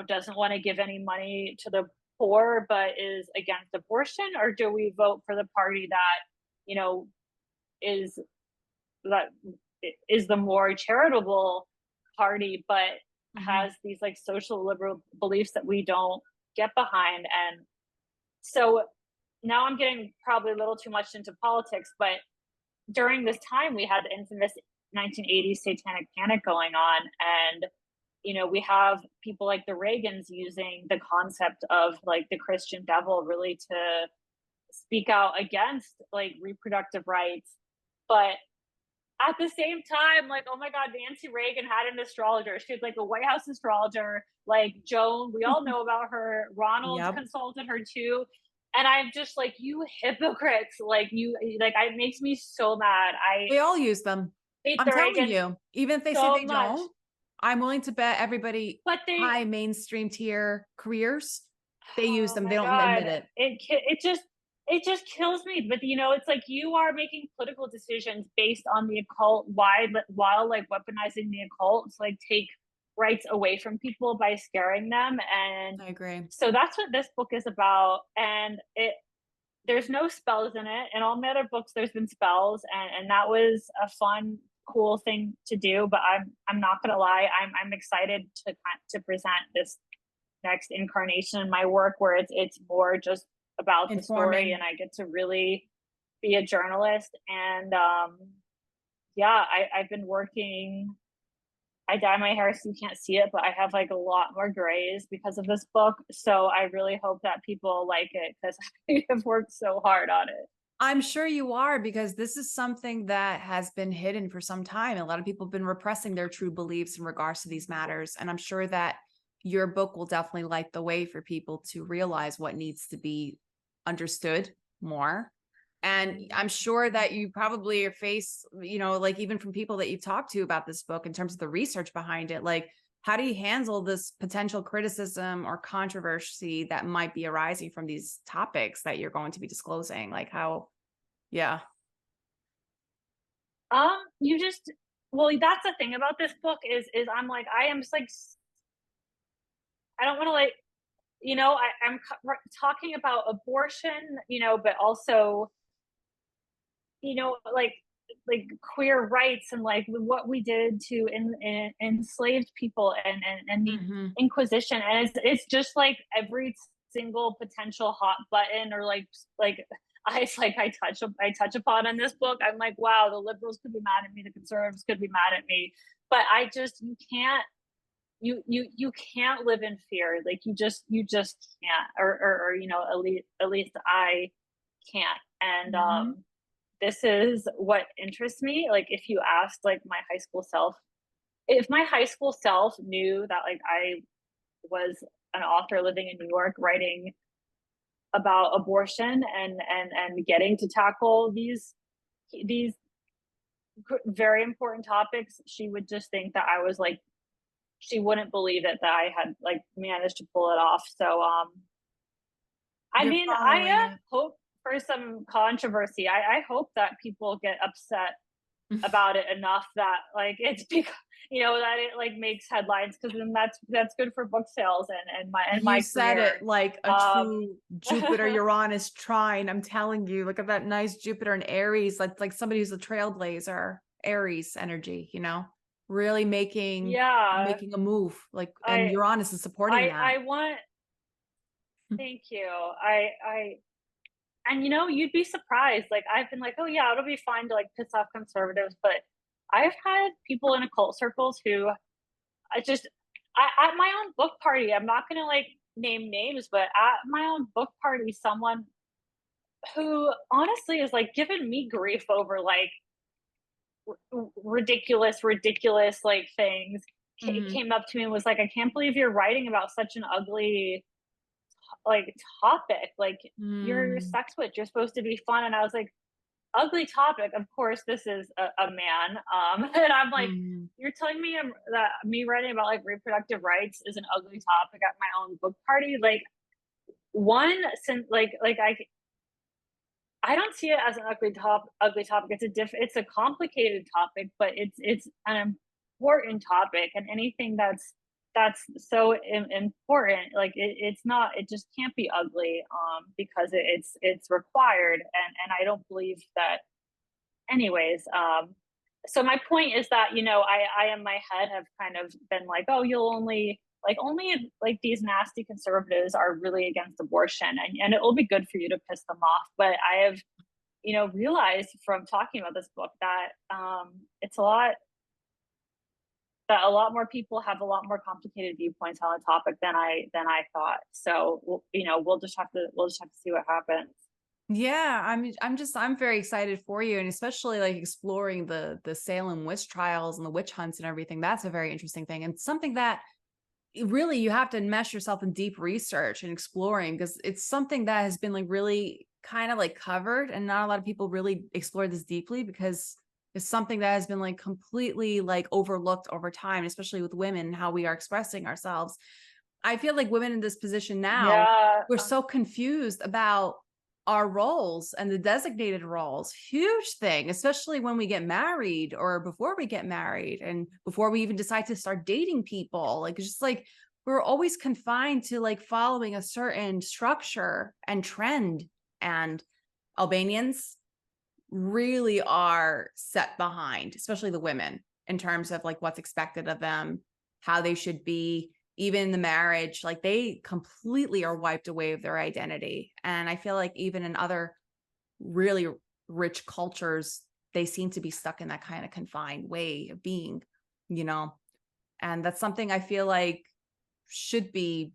doesn't want to give any money to the poor but is against abortion, or do we vote for the party that you know is that is the more charitable party but Mm-hmm. has these like social liberal beliefs that we don't get behind? And so now I'm getting probably a little too much into politics, but during this time we had the infamous 1980s satanic panic going on, and we have people like the Reagans using the concept of like the Christian devil really to speak out against like reproductive rights. But at the same time, like, oh my God, Nancy Reagan had an astrologer. She had like a White House astrologer, like Joan. We all know about her. Ronald Yep. consulted her too. And I'm just like, you hypocrites. Like, it makes me so mad. I They all use them. hate I'm the telling Reagans you, even if they say so they much. don't, I'm willing to bet everybody But they, high mainstream tier careers, they use oh them. They my don't God, admit it. it just kills me. But it's like you are making political decisions based on the occult. While like weaponizing the occult to like take rights away from people by scaring them. And I agree. so that's what this book is about. And there's no spells in it. In all my other books, there's been spells, and that was a fun, cool thing to do. But I'm not gonna lie, I'm excited to present this next incarnation in my work where it's more just about the story, Informing. and I get to really be a journalist. And yeah, I've been working. I dye my hair so you can't see it, but I have like a lot more grays because of this book. So I really hope that people like it because I have worked so hard on it. I'm sure you are, because this is something that has been hidden for some time. A lot of people have been repressing their true beliefs in regards to these matters. And I'm sure that your book will definitely light the way for people to realize what needs to be understood more. And I'm sure that you probably are faced, like even from people that you've talked to about this book in terms of the research behind it, like how do you handle this potential criticism or controversy that might be arising from these topics that you're going to be disclosing? Like how, yeah. You just well, that's the thing about this book is I'm like I am just like I don't want to like I'm talking about abortion, but also like queer rights and like what we did to enslaved people and the Mm-hmm. Inquisition, and it's just like every single potential hot button or like I touch upon in this book. I'm like, wow, the liberals could be mad at me, the conservatives could be mad at me, but I just you can't live in fear. Like you just can't, or at least I can't. And Mm-hmm. this is what interests me. Like if you asked like my high school self, if my high school self knew that like I was an author living in New York writing about abortion and getting to tackle these very important topics, she would just think that I was like, she wouldn't believe it that I had like managed to pull it off. So I You're mean, I following it. hope for some controversy. I hope that people get upset about it enough that like it's because that it like makes headlines, because then that's good for book sales and You my said career. it like a true Jupiter Uranus trine. I'm telling you, look at that nice Jupiter and Aries, like somebody who's a trailblazer, Aries energy, really making Yeah, making a move. Like, and I Uranus is supporting that. I want, thank you. I and you'd be surprised. Like I've been like, oh yeah, it'll be fine to like piss off conservatives, but I've had people in occult circles who I just at my own book party, I'm not gonna like name names, but at my own book party, someone who honestly is like giving me grief over like ridiculous like things Mm-hmm. came up to me and was like, I can't believe you're writing about such an ugly like topic. Like you're Mm-hmm. sex witch, you're supposed to be fun. And I was like, ugly topic. Of course, this is a man. And I'm like, Mm-hmm. you're telling me that me writing about like reproductive rights is an ugly topic at my own book party? Like one, since like I don't see it as an ugly topic. It's a complicated topic, but it's an important topic, and anything that's so important, like it's not, it just can't be ugly, because it's required, and I don't believe that. Anyways, so my point is that I in my head have kind of been like, oh, you'll only like these nasty conservatives are really against abortion, and it will be good for you to piss them off. But I have realized from talking about this book that it's a lot more people have a lot more complicated viewpoints on the topic than I thought. So we'll just have to see what happens. Yeah, I'm very excited for you, and especially like exploring the Salem witch trials and the witch hunts and everything. That's a very interesting thing, and something that really you have to enmesh yourself in deep research and exploring, because it's something that has been like really kind of like covered, and not a lot of people really explore this deeply, because it's something that has been like completely like overlooked over time, especially with women and how we are expressing ourselves. I feel like women in this position now, Yeah, we're so confused about our roles and the designated roles. Huge thing, especially when we get married or before we get married and before we even decide to start dating people. Like, it's just like we're always confined to like following a certain structure and trend. And Albanians really are set behind, especially the women, in terms of like what's expected of them, how they should be, even the marriage. Like they completely are wiped away of their identity. And I feel like even in other really rich cultures, they seem to be stuck in that kind of confined way of being, you know. And that's something I feel like should be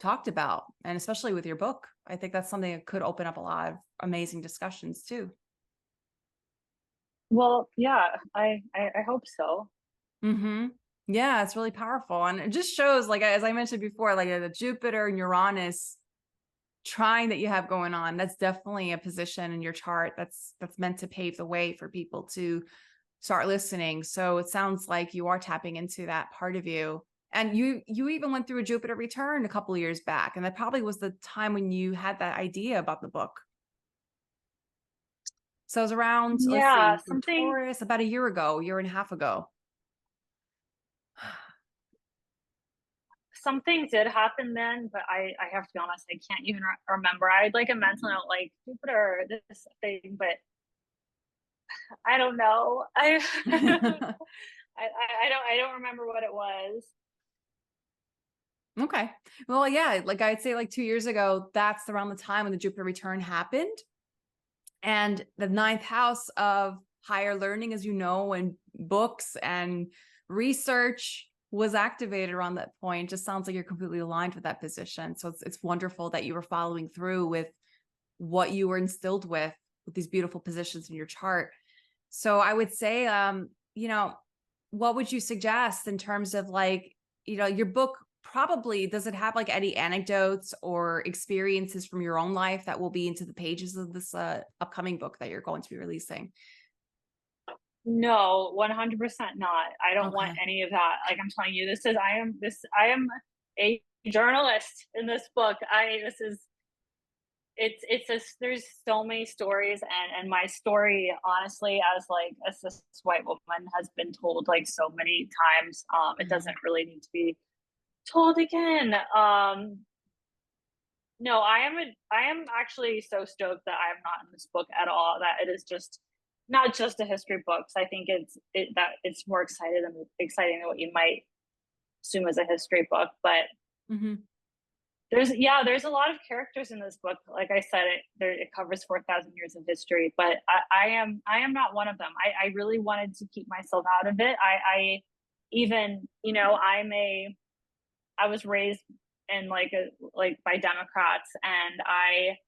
talked about, and especially with your book, I think that's something that could open up a lot of amazing discussions too. well, yeah, I hope so. Mm-hmm. Yeah, it's really powerful. And it just shows, like, as I mentioned before, like the Jupiter and Uranus trine that you have going on, that's definitely a position in your chart that's meant to pave the way for people to start listening. So it sounds like you are tapping into that part of you. And you even went through a Jupiter return a couple of years back, and that probably was the time when you had that idea about the book. So it was around, let's Yeah, see, from Taurus about a year and a half ago. something did happen then, but I have to be honest, I can't even remember. I had like a mental note like Jupiter, this thing, but I don't know. I don't remember what it was. Okay. Well, yeah, like I'd say like 2 years ago, that's around the time when the Jupiter return happened. And the ninth house of higher learning, as you know, and books and research was activated around that point. Just sounds like you're completely aligned with that position. So it's wonderful that you were following through with what you were instilled with these beautiful positions in your chart. So I would say, what would you suggest in terms of like, your book probably, does it have like any anecdotes or experiences from your own life that will be into the pages of this upcoming book that you're going to be releasing? No, 100% not. I don't want Okay. any of that. Like I'm telling you, I am a journalist in this book. This is there's so many stories, and my story, honestly, as like a cis white woman, has been told like so many times. It doesn't really need to be told again. No, I am actually so stoked that I am not in this book at all, that it is just not just a history book. So I think that it's more exciting than what you might assume as a history book. But Mm-hmm. there's a lot of characters in this book. Like I said, it covers 4,000 years of history, but I am not one of them. I really wanted to keep myself out of it. I even, I was raised in like by Democrats, and I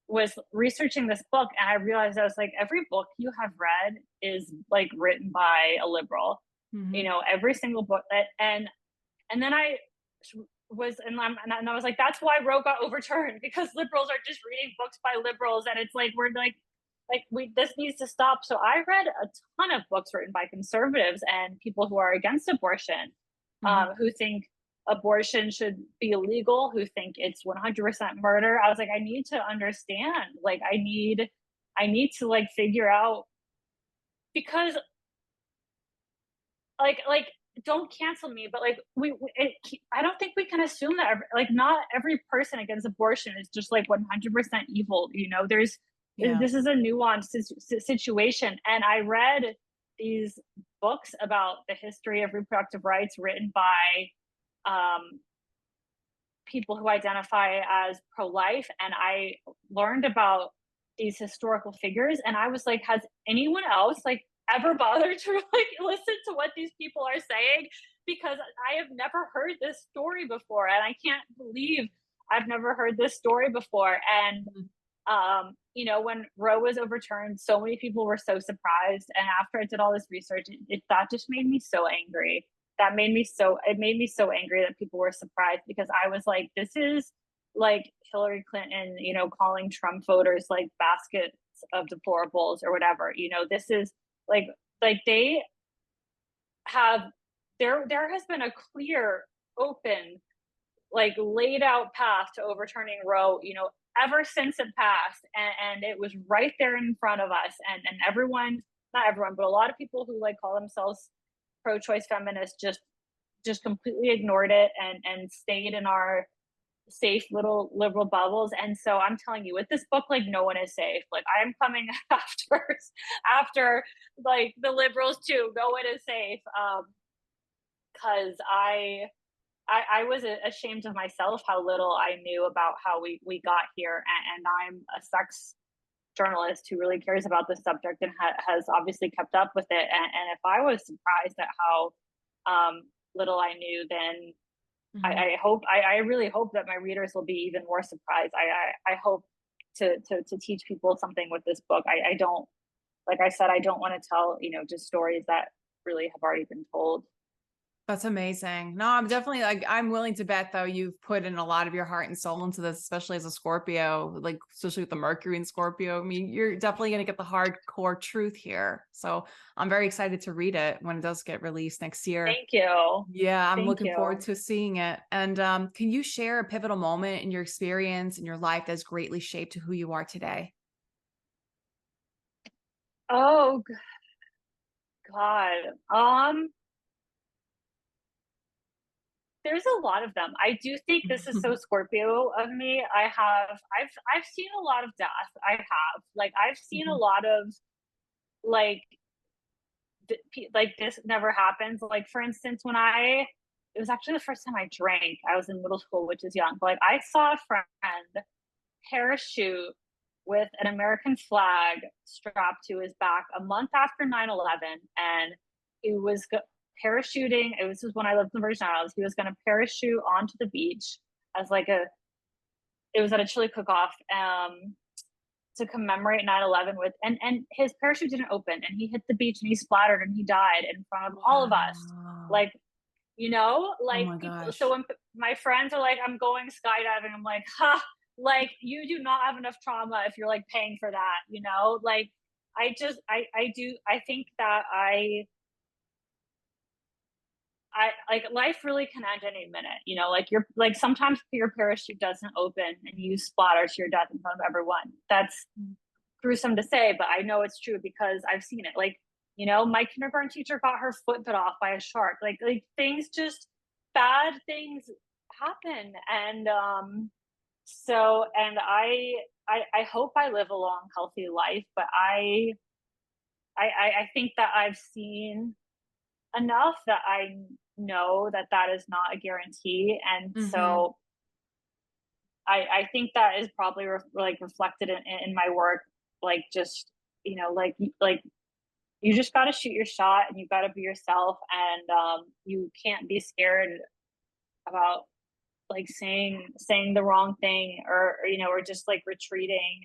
was researching this book, and I realized, I was like, every book you have read is like written by a liberal. Mm-hmm. Every single book and then and I was like, that's why Roe got overturned, because liberals are just reading books by liberals, and it's like, we're like we this needs to stop. So I read a ton of books written by conservatives and people who are against abortion, Mm-hmm. who think abortion should be illegal, who think it's 100% murder. I was like, I need to understand. Like, I need to like figure out, because like don't cancel me, but like I don't think we can assume that like not every person against abortion is just like 100% evil. Yeah. This is a nuanced situation, and I read these books about the history of reproductive rights written by um, people who identify as pro-life, and I learned about these historical figures, and I was like, has anyone else like ever bothered to like listen to what these people are saying? Because I have never heard this story before, and I can't believe I've never heard this story before. And when Roe was overturned, so many people were so surprised, and after I did all this research, that just made me so angry. It made me so angry that people were surprised, because I was like, this is like Hillary Clinton, calling Trump voters like baskets of deplorables or whatever. This is like they have there has been a clear, open, like laid out path to overturning Roe, ever since it passed, and it was right there in front of us, and everyone, not everyone, but a lot of people who like call themselves pro-choice feminists just completely ignored it, and stayed in our safe little liberal bubbles. And so I'm telling you, with this book, like, no one is safe. Like, I'm coming after like the liberals too. No one is safe. Because I was ashamed of myself, how little I knew about how we got here, and I'm a sex journalist who really cares about this subject, and has obviously kept up with it. And if I was surprised at how little I knew, then Mm-hmm. I really hope that my readers will be even more surprised. I hope to teach people something with this book. I don't, like I said, I don't want to tell, just stories that really have already been told. That's amazing. No, I'm definitely like, I'm willing to bet though you've put in a lot of your heart and soul into this, especially as a Scorpio, like especially with the Mercury in Scorpio. I mean, you're definitely going to get the hardcore truth here. So I'm very excited to read it when it does get released next year. Thank you. Yeah, I'm Thank looking forward you. to seeing it. And can you share a pivotal moment in your experience in your life that's greatly shaped to who you are today? Oh God. There's a lot of them. I do think this is so Scorpio of me. I've seen a lot of death. I have. Like, I've seen a Mhm. lot of like like this never happens. Like, for instance, it was actually the first time I drank. I was in middle school, which is young. But like, I saw a friend parachute with an American flag strapped to his back a month after 9/11, and he was parachuting. This was when I lived in the Virgin Islands. He was going to parachute onto the beach as like it was at a chili cook-off, to commemorate 9/11 with, and his parachute didn't open, and he hit the beach, and he splattered, and he died in front of all of us. Wow. Like, Oh like my people. So gosh. when my friends are like, I'm going skydiving, I'm like, ha, like, you do not have enough trauma if you're like paying for that, like, I think that I like life really can end any minute, you know, like you're like sometimes your parachute doesn't open and you splatter to your death in front of everyone. That's gruesome to say, but I know it's true because I've seen it. Like, you know, my kindergarten teacher got her foot bit off by a shark. Like things just bad things happen. And so and I hope I live a long, healthy life, but I think that I've seen enough that I know that that is not a guarantee. And Mm-hmm. so I think that is probably like reflected in my work, like just, you know, like you just got to shoot your shot and you got to be yourself. And you can't be scared about like saying the wrong thing or you know, or just like retreating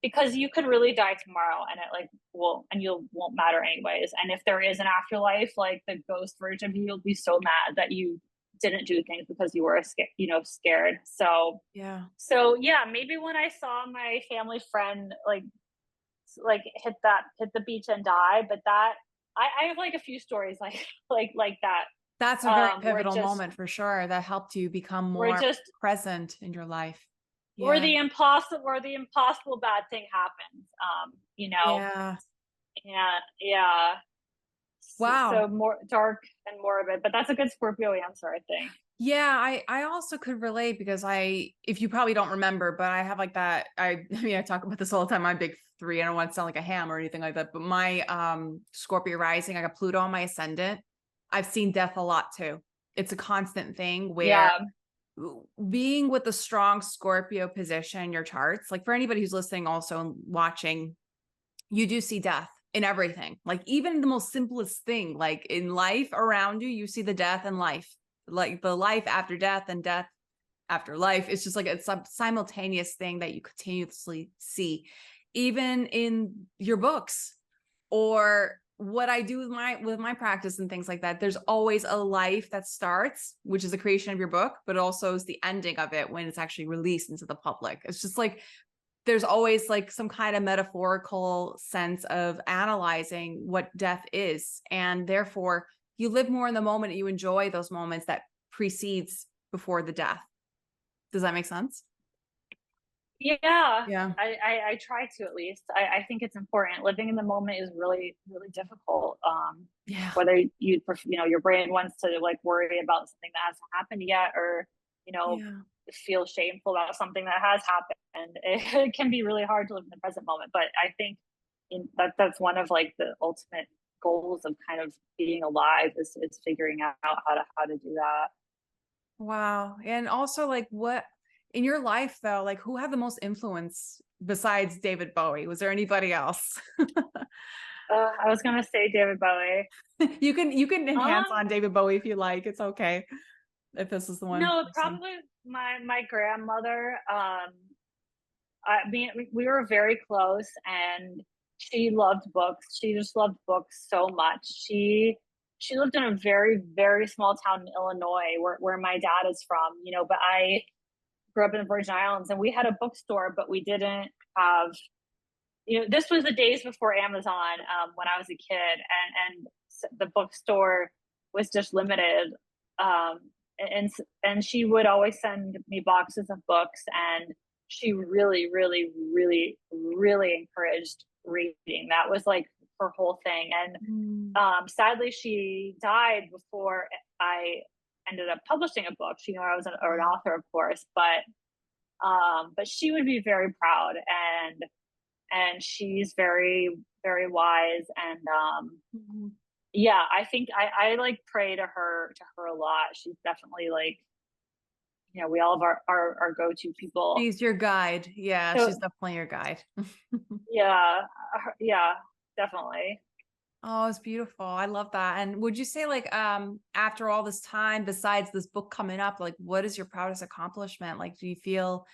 because you could really die tomorrow and it like will and you won't matter anyways. And if there is an afterlife, like the ghost version of you will be so mad that you didn't do things because you were scared. So Yeah. so yeah, maybe when I saw my family friend like hit the beach and die, but that I have like a few stories like like that. That's a very Where pivotal moment for sure that helped you become we're more just present in your life. where Yeah. the impossible bad thing happens. You know, Yeah. yeah. So Wow. more dark and morbid, but that's a good Scorpio answer, I think. Yeah, I also could relate because if you probably don't remember, but I have like that, I mean, I talk about this all the time. I'm big three. I don't want to sound like a ham or anything like that, but my Scorpio rising, I got Pluto on my ascendant. I've seen death a lot too. It's a constant thing where Yeah, being with the strong Scorpio position in your charts, like for anybody who's listening also and watching, you do see death in everything. Like even the most simplest thing, like in life around you, you see the death and life, like the life after death and death after life. It's just like it's a simultaneous thing that you continuously see, even in your books or what I do with my practice and things like that. There's always a life that starts, which is the creation of your book, but also is the ending of it when it's actually released into the public. It's just like there's always like some kind of metaphorical sense of analyzing what death is. And therefore you live more in the moment. You enjoy those moments that precedes before the death. Does that make sense? yeah. Yeah. I try to at least. I think it's important. Living in the moment is really really difficult. Yeah. Whether you know your brain wants to like worry about something that hasn't happened yet, or you know Yeah. feel shameful about something that has happened. It can be really hard to live in the present moment. But I think that's one of like the ultimate goals of kind of being alive is figuring out how to do that. Wow. And also like what in your life though, like who had the most influence besides David Bowie? Was there anybody else? I was gonna say David Bowie. You can enhance Um, on David Bowie if you like. It's okay. If this is the one no, person. probably my grandmother. I mean, we were very close, and she loved books. She just loved books so much. She lived in a very very small town in Illinois, where my dad is from. You know, but I grew up in the Virgin Islands, and we had a bookstore, but we didn't have. You know, this was the days before Amazon when I was a kid, and the bookstore was just limited. Um, and she would always send me boxes of books, and she really, really, really, really encouraged reading. That was like her whole thing. And Mm. sadly, she died before I ended up publishing a book. She knew I was an author, of course, but she would be very proud, and she's very very wise. And Mhm. yeah, I think I like pray to her a lot. She's definitely like, you know, we all have our go-to people. She's your guide. Yeah, So she's definitely your guide. yeah, yeah, definitely. Oh, it's beautiful. I love that. And would you say like after all this time, besides this book coming up, like what is your proudest accomplishment? Like do you feel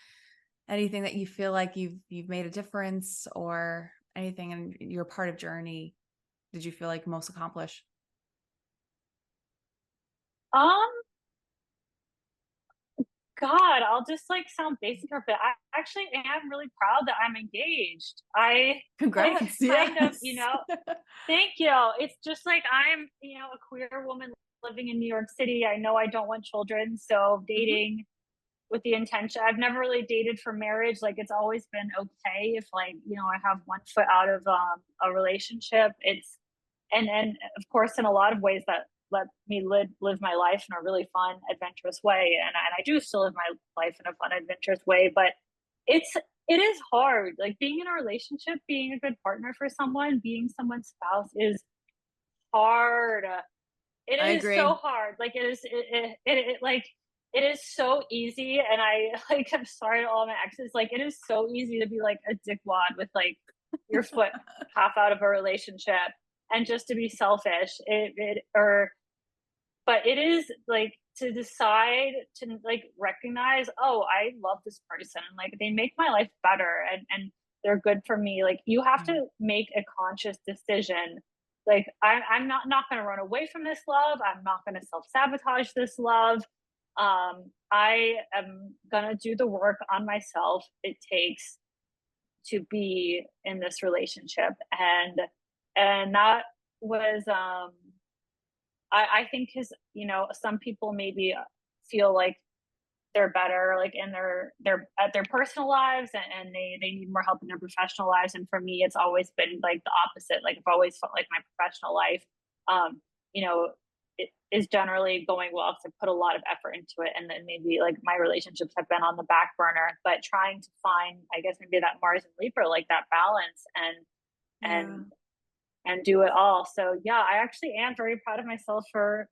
anything that you feel like you've made a difference or anything in your part of journey did you feel like most accomplished? um God, I'll just like sound basic here, but I actually am really proud that I'm engaged. I like Congrats. kind of, Yes. you know, thank you. It's just like I'm, you know, a queer woman living in New York City. I know I don't want children. So dating with the intention, I've never really dated for marriage. Like it's always been okay if like, you know, I have one foot out of a relationship. And of course, in a lot of ways that let me live my life in a really fun, adventurous way. And I do still live my life in a fun, adventurous way, but it is hard. Like being in a relationship, being a good partner for someone, being someone's spouse is hard. It I is so agree. hard. Like like it is so easy. And I like I'm sorry to all my exes. Like it is so easy to be like a dickwad with like your foot half out of a relationship and just to be selfish. But it is like to decide to like recognize, oh, I love this person and like they make my life better and they're good for me. Like you have to make a conscious decision. Like I'm not going to run away from this love. I'm not going to self-sabotage this love. I am going to do the work on myself it takes to be in this relationship. And that was I think because you know some people maybe feel like they're better like in their at their personal lives and they need more help in their professional lives, and for me it's always been like the opposite. Like I've always felt like my professional life you know it is generally going well because I put a lot of effort into it, and then maybe like my relationships have been on the back burner, but trying to find I guess maybe that Mars and Libra, like that balance and and do it all. So yeah, I actually am very proud of myself for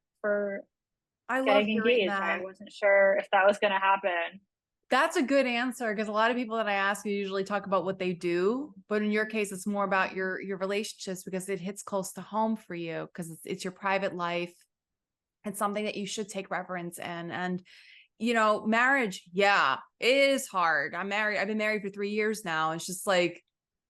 I love getting hearing engaged. I that. wasn't sure if that was going to happen. That's a good answer because a lot of people that I ask usually talk about what they do, but in your case, it's more about your relationships because it hits close to home for you because it's your private life. It's something that you should take reverence in. And you know, marriage, yeah, it is hard. I'm married. I've been married for 3 years now. It's just like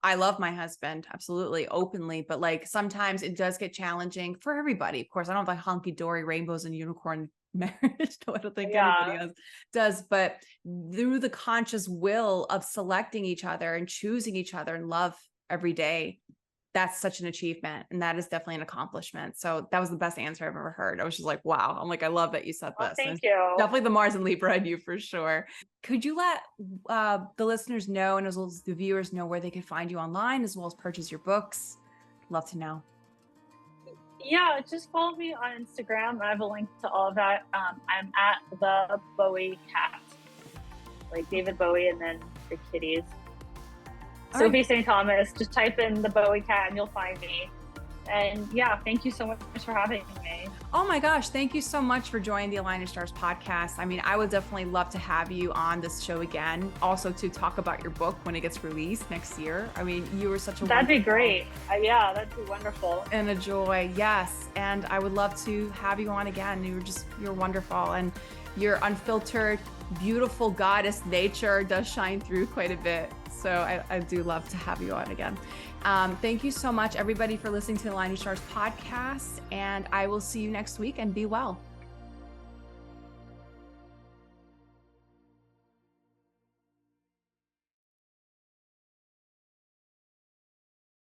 I love my husband, absolutely, openly, but like sometimes it does get challenging for everybody. Of course, I don't have a hunky dory rainbows and unicorn marriage. No, I don't think anybody Yeah. else does. But through the conscious will of selecting each other and choosing each other and love every day, that's such an achievement. And that is definitely an accomplishment. So that was the best answer I've ever heard. I was just like, wow. I'm like, I love that you said Well, this. And thank it's you. definitely the Mars and Libra in you for sure. Could you let the listeners know, and as well as the viewers know, where they can find you online, as well as purchase your books? Love to know. Yeah, just follow me on Instagram. I have a link to all of that. I'm at the Bowie Cat, like David Bowie and then the kitties. Sophie Saint Thomas. Just type in the Bowie Cat and you'll find me. And yeah, thank you so much for having me. Oh my gosh, thank you so much for joining the Aligned Stars podcast. I mean, I would definitely love to have you on this show again, also to talk about your book when it gets released next year. I mean, you were such a That'd be great. Yeah, that'd be wonderful. And a joy, yes. And I would love to have you on again. You're wonderful. And your unfiltered, beautiful goddess nature does shine through quite a bit. So I do love to have you on again. Thank you so much, everybody, for listening to the Aligned Stars podcast. And I will see you next week, and be well.